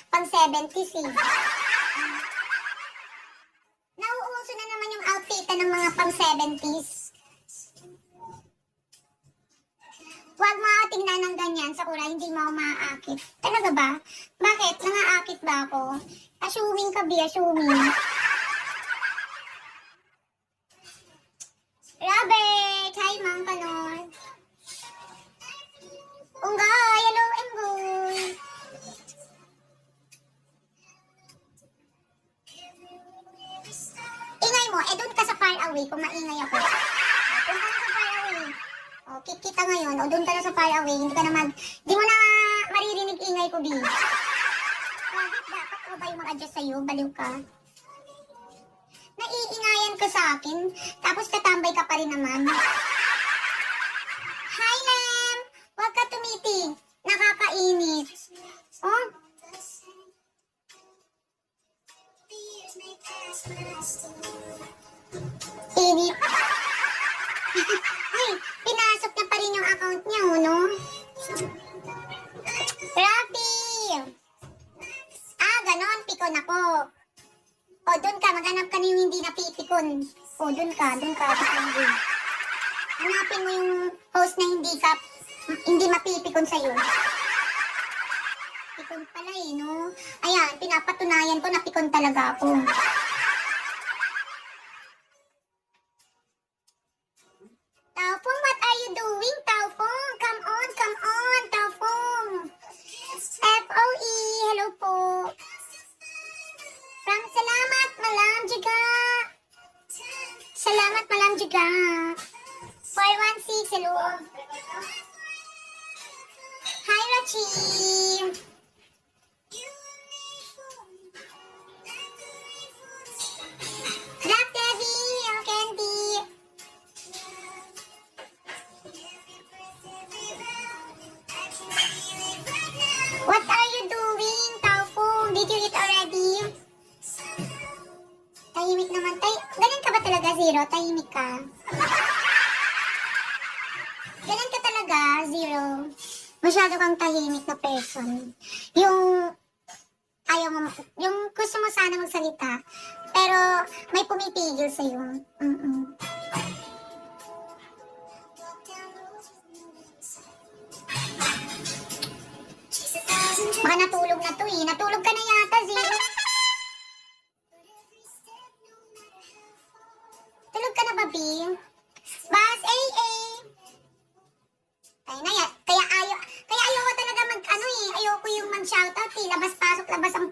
pang 70s eh. Nauuso na naman yung outfitan ng mga pang 70s. Huwag mo ako tingnan ng ganyan sa ura, hindi mo ako maaakit. Talaga ba? Bakit? Nangaakit ba ako? Assuming ka, Bi, assuming. Robert! Hi, Mang Kanon. Unggay! Hello, Enggoy! Ingay mo, dun ka sa far away kung maingay ako. Dun ka na sa far away. O, kita ngayon. O, dun ka na sa far away. Di mo na maririnig ingay ko, Bi. Bakit dapat ko ba yung mag-adjust sa'yo? Baliw ka. Naiingayan ka sa akin, tapos katambay ka pa rin naman. Hi, Lem! Huwag ka tumitig. Nakakainit. Oh? Init. Ay, pinasok niya pa rin yung account niya, no? Rafi! Ganon, pikon ako. O, dun ka, maghanap ka na yung hindi napipikon. O, dun ka, pikon dun. Hanapin mo yung host na hindi mapipikon sa'yo. Pikon pala eh, no? Ayan, pinapatunayan ko na pikon talaga ako. Taofong, what are you doing, Taofong? Come on, Taofong. FOE, hello po. From Salamat Malam juga. Salamat Malam juga. 416, hello. Hi, Rachi. Black Debbie, yung Candy. What are you doing, Taofong? Did you eat already? Tahimik naman. Ganyan ka ba talaga, Zero? Tahimik ka? Ganyan ka talaga, Zero? Masyado kang tahimik na person. Yung gusto mo sana magsalita, pero may pumipigil sa'yo. Baka natulog na to eh. Natulog ka na yata, Zero. Tulog ka na ba, Bing? Bas, Kaya na yan. Kaya ayoko talaga ayoko yung mag-shoutout eh. Labas-pasok, labas ang